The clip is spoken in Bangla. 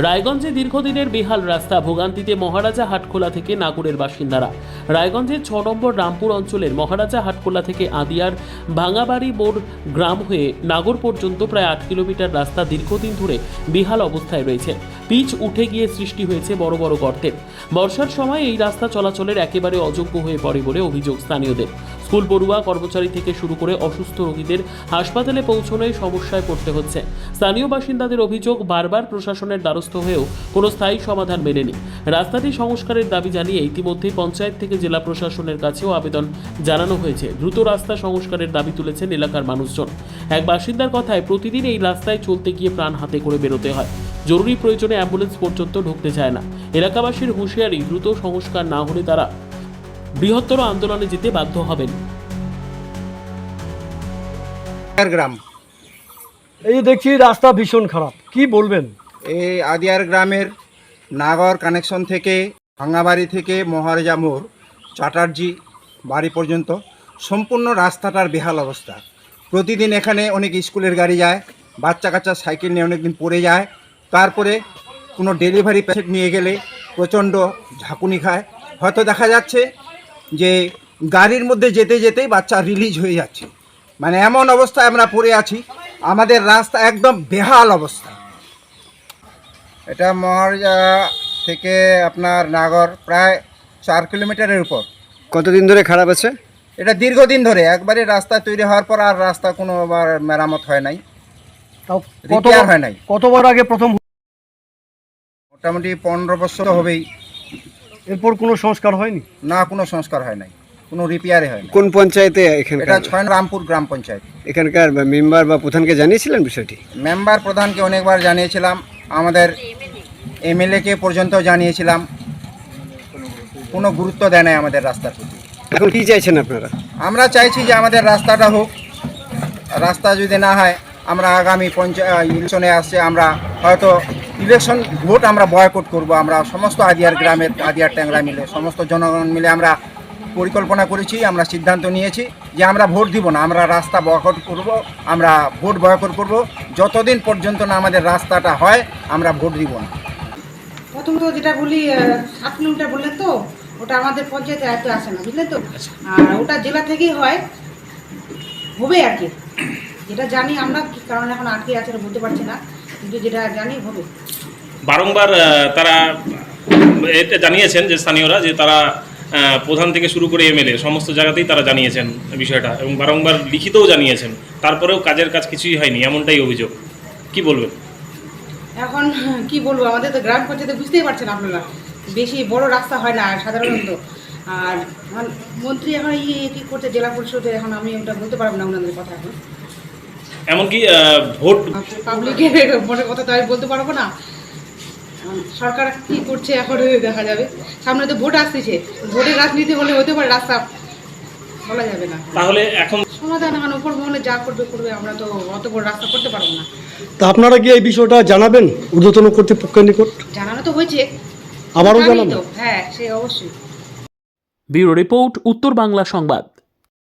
রায়গঞ্জে দীর্ঘদিনের বেহাল রাস্তা, ভোগান্তিতে মহারাজা হাটখোলা থেকে নাগরের বাসিন্দারা। রায়গঞ্জের 6 নম্বর রামপুর অঞ্চলের মহারাজা হাটখোলা থেকে আদিয়ার ভাঙাবাড়ি মোড় গ্রাম হয়ে নাগর পর্যন্ত প্রায় 8 কিলোমিটার রাস্তা দীর্ঘদিন ধরে বেহাল অবস্থায় রয়েছে। পিচ উঠে গিয়ে সৃষ্টি হয়েছে বড় বড় গর্তের। বর্ষার সময় এই রাস্তা চলাচলের একেবারে অযোগ্য হয়ে পড়ে বলে অভিযোগ স্থানীয়দের। স্কুল পড়ুয়া, কর্মচারী থেকে শুরু করে অসুস্থ রোগীদের হাসপাতালে পৌঁছানোয় সমস্যায় পড়তে হচ্ছে। স্থানীয় বাসিন্দাদের অভিযোগ, বারবার প্রশাসনের দ্বারস্থ হয়েও কোনো স্থায়ী সমাধান মেলেনি। রাস্তাটি সংস্কারের দাবি জানিয়ে ইতিমধ্যে পঞ্চায়েত থেকে জেলা প্রশাসনের কাছেও আবেদন জানানো হয়েছে। দ্রুত রাস্তা সংস্কারের দাবি তুলেছেন এলাকার মানুষজন। এক বাসিন্দার কথায়, প্রতিদিন এই রাস্তায় চলতে গিয়ে প্রাণ হাতে করে বেরোতে হয়। জরুরি প্রয়োজনে অ্যাম্বুলেন্স পর্যন্ত ঢুকতে চায় না। এলাকাবাসীর হুঁশিয়ারি, দ্রুত সংস্কার না হলে তারা বৃহত্তর আন্দোলনে যেতে বাধ্য হবেন। গ্রাম এই দেখছি রাস্তা ভীষণ খারাপ, কি বলবেন? এই আদিয়ার গ্রামের নাগর কানেকশন থেকে ভাঙাবাড়ি থেকে মহারাজা মোড় চাটার্জি বাড়ি পর্যন্ত সম্পূর্ণ রাস্তাটার বেহাল অবস্থা। প্রতিদিন এখানে অনেক স্কুলের গাড়ি যায়, বাচ্চা কাচ্চা সাইকেল নিয়ে অনেকদিন পড়ে যায়। তারপরে কোনো ডেলিভারি পেশেন্ট নিয়ে গেলে প্রচণ্ড ঝাঁকুনি খায়। হয়তো দেখা যাচ্ছে যে গাড়ির মধ্যে যেতে যেতেই বাচ্চা রিলিজ হয়ে যাচ্ছে। মানে এমন অবস্থায় আমরা পড়ে আছি, আমাদের রাস্তা একদম বেহাল অবস্থা। এটা মহারাজা থেকে আপনার নাগর প্রায় 4 কিলোমিটারের উপর। কতদিন ধরে খারাপ আছে? এটা দীর্ঘদিন ধরে, একবারে রাস্তা তৈরি হওয়ার পর আর রাস্তা কোনোবার মেরামত হয় নাই, তাও রিপেয়ার হয় নাই। কতবার আগে প্রথম? মোটামুটি 15 বছর হবেই। এরপর কোনো সংস্কার হয়নি? না, কোনো সংস্কার হয় নাই, কোনো রিপেয়ারে হয় না। কোন পঞ্চায়েতে? এটা এখানকার 6 রামপুর গ্রাম পঞ্চায়েত। এখানকার মেম্বার বা প্রধানকে জানিয়েছিলেন বিষয়টি? মেম্বার প্রধানকে অনেকবার জানিয়েছিলাম, আমাদের এমএলএকে পর্যন্ত জানিয়েছিলাম, কোনো গুরুত্ব দেয় নাই আমাদের রাস্তার প্রতি। এখন কি চাইছেন আপনারা? আমরা চাইছি যে আমাদের রাস্তাটা হোক। রাস্তা যদি না হয়, আমরা আগামী ইলেকশনে আসছে, আমরা হয়তো ইলেকশন ভোট আমরা বয়কট করব। আমরা সমস্ত আদিয়ার গ্রামের, আদিয়ার ট্যাংরা মিলে, সমস্ত জনগণ মিলে আমরা পরিকল্পনা করেছি, আমরা সিদ্ধান্ত নিয়েছি যে আমরা ভোট দিব না, আমরা রাস্তা বয়কট করব, আমরা ভোট বয়কট করব। যতদিন পর্যন্ত না আমাদের রাস্তাটা হয়, আমরা ভোট দিব না। প্রথমত যেটা বলি, 7 কিলোমিটার বললেন তো, ওটা আমাদের পঞ্চায়েতে আয়ত্তে আসে না, বুঝলেন তো। আর ওটা জেলা থেকেই হয়, হবে আর কি। যেটা জানি আমরা, কারণ এখন আটকে আছে বলতে পারছি না, কিন্তু যেটা জানি হবে। বারংবার তারা এটা জানিয়েছেন যে স্থানীয়রা, যে তারা প্রধান থেকে শুরু করে এমএলএ সমস্ত জায়গাতেই তারা জানিয়েছেন বিষয়টা, এবং বারংবার লিখিতও জানিয়েছেন। তারপরেও কাজের কাজ কিছুই হয়নি, এমনটাই অভিযোগ। কি বলবেন? এখন কি বলবো, আমাদের তো গ্রাম পঞ্চায়েতে বুঝতেই পারছেন আপনারা, বেশি বড় রাস্তা হয় না সাধারণত। আর মন্ত্রী এখন কি করছে জেলা পরিষদে, এখন আমি ওটা বলতে পারবো না ওনাদের কথা। এখন এমনকি ভোট পাবলিকের মনের কথা তো আমি বলতে পারবো না। সরকার কি করছে এখন দেখা যাবে। সামনে তো ভোট আসতেছে, ভোটের রাজনীতি হলে হতে পারে, রাস্তা বলা যাবে না। তাহলে এখন সমাধান এখন উপর মহলে যা করবে করবে, আমরা তো অত বড় রাস্তা করতে পারবো না। তা আপনারা কি এই বিষয়টা জানাবেন ঊর্ধ্বতন কর্তৃপক্ষের নিকট? জানানো তো হয়েছে, আবারও জানি জানাবেন? তো, হ্যাঁ সে অবশ্যই। ব্যুরো রিপোর্ট, উত্তর বাংলা সংবাদ।